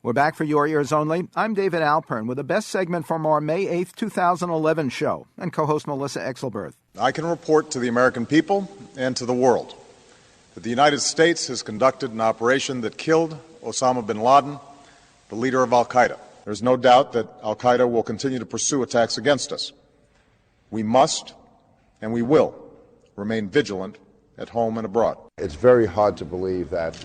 We're back for your ears only. I'm David Alpern with the best segment from our May 8th, 2011 show and co-host Melissa Exelberth. I can report to the American people and to the world that the United States has conducted an operation that killed Osama bin Laden, the leader of al-Qaeda. There's no doubt that al-Qaeda will continue to pursue attacks against us. We must and we will remain vigilant at home and abroad. It's very hard to believe that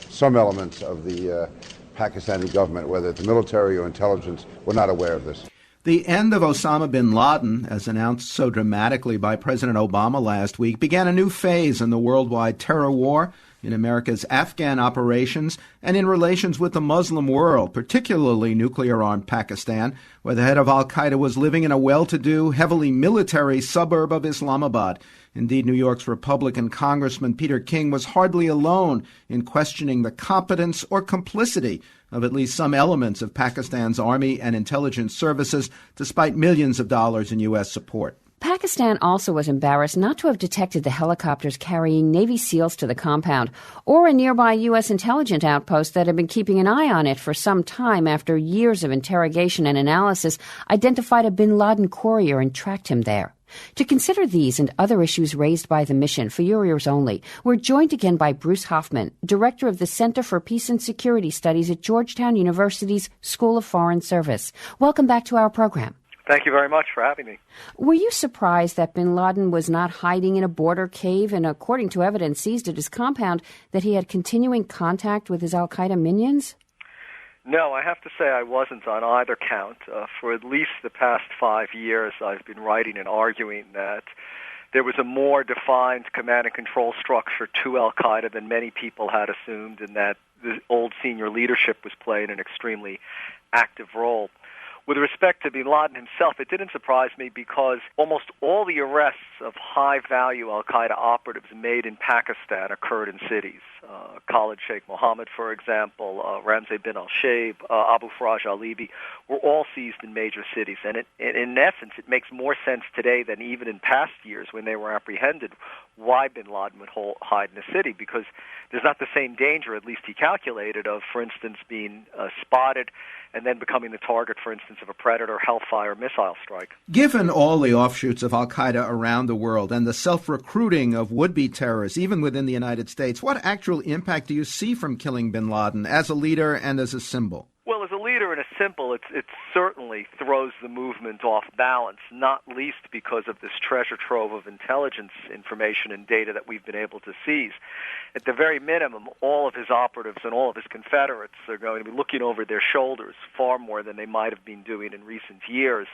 some elements of the Pakistani government, whether it's military or intelligence, were not aware of this. The end of Osama bin Laden, as announced so dramatically by President Obama last week, began a new phase in the worldwide terror war, in America's Afghan operations, and in relations with the Muslim world, particularly nuclear-armed Pakistan, where the head of al-Qaeda was living in a well-to-do, heavily military suburb of Islamabad. Indeed, New York's Republican Congressman Peter King was hardly alone in questioning the competence or complicity of at least some elements of Pakistan's army and intelligence services, despite millions of dollars in U.S. support. Pakistan also was embarrassed not to have detected the helicopters carrying Navy SEALs to the compound, or a nearby U.S. intelligence outpost that had been keeping an eye on it for some time after years of interrogation and analysis identified a bin Laden courier and tracked him there. To consider these and other issues raised by the mission for your ears only, we're joined again by Bruce Hoffman, director of the Center for Peace and Security Studies at Georgetown University's School of Foreign Service. Welcome back to our program. Thank you very much for having me. Were you surprised that bin Laden was not hiding in a border cave and, according to evidence seized at his compound, that he had continuing contact with his al-Qaeda minions? No, I have to say I wasn't on either count. For at least the past 5 years, I've been writing and arguing that there was a more defined command and control structure to al-Qaeda than many people had assumed, and that the old senior leadership was playing an extremely active role. With respect to bin Laden himself, it didn't surprise me because almost all the arrests of high-value al-Qaeda operatives made in Pakistan occurred in cities. Khalid Sheikh Mohammed, for example, Ramzi bin al-Shaib, Abu Faraj al-Libi, were all seized in major cities. And in essence, it makes more sense today than even in past years when they were apprehended why bin Laden would hide in a city, because there's not the same danger, at least he calculated, of, for instance, being spotted and then becoming the target, for instance, of a Predator Hellfire missile strike. Given all the offshoots of al-Qaeda around the world and the self-recruiting of would-be terrorists, even within the United States, what actual impact do you see from killing bin Laden as a leader and as a symbol? Well, as a leader and a symbol, it certainly throws the movement off balance, not least because of this treasure trove of intelligence information and data that we've been able to seize. At the very minimum, all of his operatives and all of his Confederates are going to be looking over their shoulders far more than they might have been doing in recent years,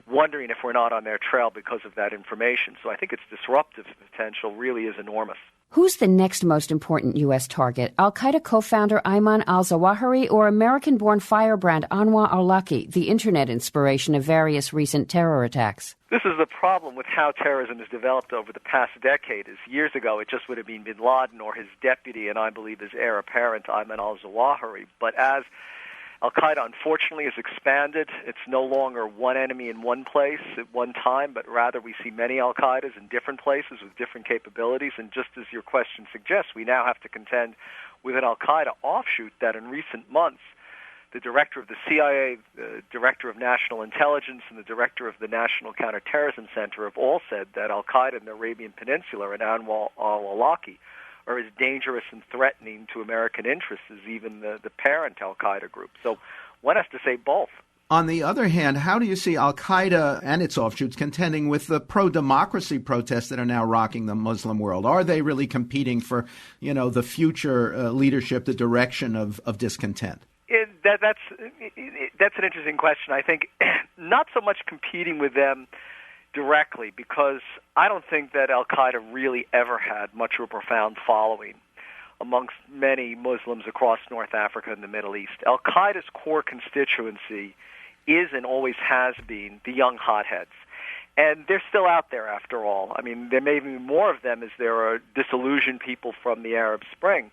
wondering if we're not on their trail because of that information. So I think its disruptive potential really is enormous. Who's the next most important U.S. target? Al-Qaeda co-founder Ayman al-Zawahiri or American-born firebrand Anwar al-Awlaki, the Internet inspiration of various recent terror attacks? This is the problem with how terrorism has developed over the past decade. Years ago, it just would have been bin Laden or his deputy, and I believe his heir apparent, Ayman al-Zawahiri. But as al-Qaeda, unfortunately, has expanded. It's no longer one enemy in one place at one time, but rather we see many al-Qaedas in different places with different capabilities. And just as your question suggests, we now have to contend with an al-Qaeda offshoot that in recent months, the director of the CIA, the director of national intelligence, and the director of the National Counterterrorism Center have all said that al-Qaeda in the Arabian Peninsula and Anwar al-Awlaki are as dangerous and threatening to American interests as even the parent al-Qaeda group. So one has to say both. On the other hand, how do you see al-Qaeda and its offshoots contending with the pro-democracy protests that are now rocking the Muslim world? Are they really competing for, the future leadership, the direction of discontent? That's an interesting question. I think not so much competing with them directly, because I don't think that al-Qaeda really ever had much of a profound following amongst many Muslims across North Africa and the Middle East. Al-Qaeda's core constituency is and always has been the young hotheads. And they're still out there, after all. I mean, there may be more of them as there are disillusioned people from the Arab Spring.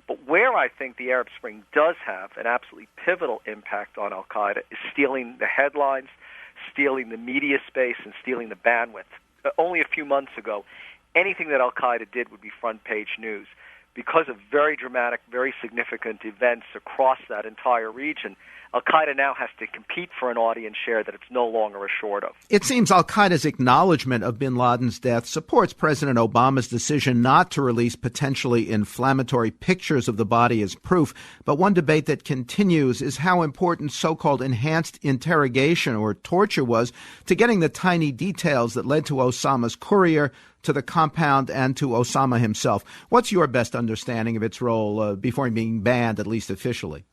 But where I think the Arab Spring does have an absolutely pivotal impact on al-Qaeda is stealing the headlines, stealing the media space, and stealing the bandwidth. Only a few months ago, anything that al-Qaeda did would be front-page news, because of very dramatic, very significant events across that entire region, al-Qaeda now has to compete for an audience share that it's no longer assured of. It seems al-Qaeda's acknowledgement of bin Laden's death supports President Obama's decision not to release potentially inflammatory pictures of the body as proof. But one debate that continues is how important so-called enhanced interrogation or torture was to getting the tiny details that led to Osama's courier, to the compound, and to Osama himself. What's your best understanding of its role before being banned, at least officially?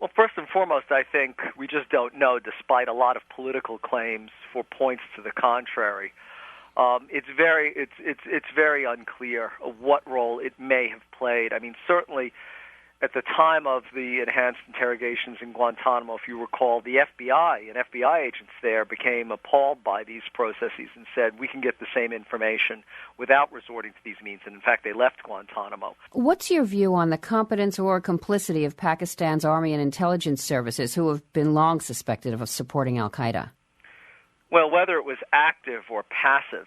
Well, first and foremost, I think we just don't know, despite a lot of political claims for points to the contrary. It's very unclear what role it may have played. I mean, certainly at the time of the enhanced interrogations in Guantanamo, if you recall, the FBI and FBI agents there became appalled by these processes and said, we can get the same information without resorting to these means. And in fact, they left Guantanamo. What's your view on the competence or complicity of Pakistan's army and intelligence services, who have been long suspected of supporting al-Qaeda? Well, whether it was active or passive,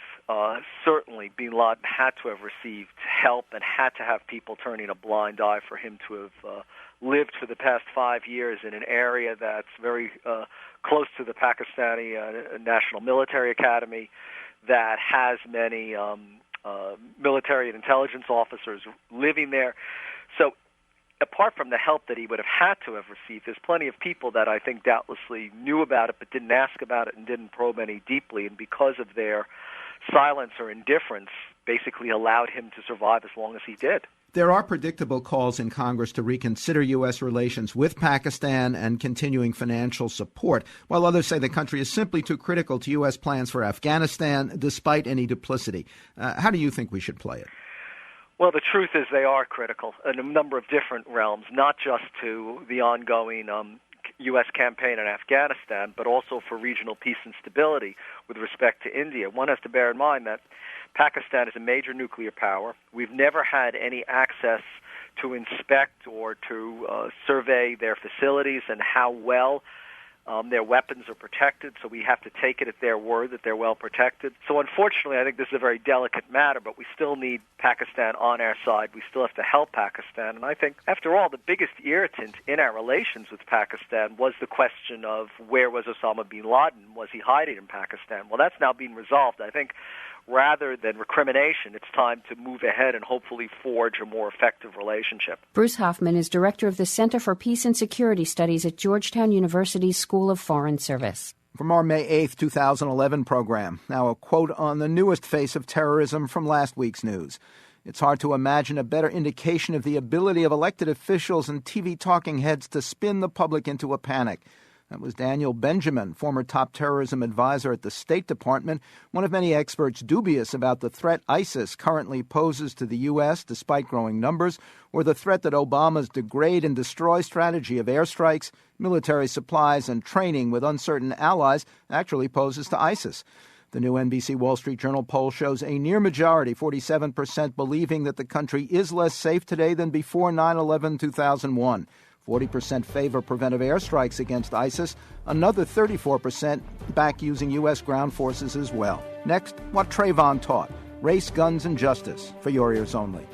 certainly bin Laden had to have received help and had to have people turning a blind eye for him to have lived for the past 5 years in an area that's very close to the Pakistani National Military Academy, that has many military and intelligence officers living there. So apart from the help that he would have had to have received, there's plenty of people that I think doubtlessly knew about it but didn't ask about it and didn't probe any deeply, and because of their silence or indifference basically allowed him to survive as long as he did. There are predictable calls in Congress to reconsider U.S. relations with Pakistan and continuing financial support, while others say the country is simply too critical to U.S. plans for Afghanistan, despite any duplicity. How do you think we should play it? Well, the truth is they are critical in a number of different realms, not just to the ongoing U.S. campaign in Afghanistan, but also for regional peace and stability with respect to India. One has to bear in mind that Pakistan is a major nuclear power. We've never had any access to inspect or to survey their facilities and how well their weapons are protected, so we have to take it at their word that they're well protected. So unfortunately, I think this is a very delicate matter, but we still need Pakistan on our side. We still have to help Pakistan. And I think, after all, the biggest irritant in our relations with Pakistan was the question of where was Osama bin Laden? Was he hiding in Pakistan? Well, that's now been resolved. I think rather than recrimination, it's time to move ahead and hopefully forge a more effective relationship. Bruce Hoffman is director of the Center for Peace and Security Studies at Georgetown University's School of Foreign Service. From our May 8th, 2011 program, now a quote on the newest face of terrorism from last week's news. It's hard to imagine a better indication of the ability of elected officials and TV talking heads to spin the public into a panic. That was Daniel Benjamin, former top terrorism advisor at the State Department, one of many experts dubious about the threat ISIS currently poses to the U.S. despite growing numbers, or the threat that Obama's degrade and destroy strategy of airstrikes, military supplies, and training with uncertain allies actually poses to ISIS. The new NBC Wall Street Journal poll shows a near majority, 47%, believing that the country is less safe today than before 9/11-2001. 40% favor preventive airstrikes against ISIS. Another 34% back using U.S. ground forces as well. Next, what Trayvon taught. Race, guns, and justice for your ears only.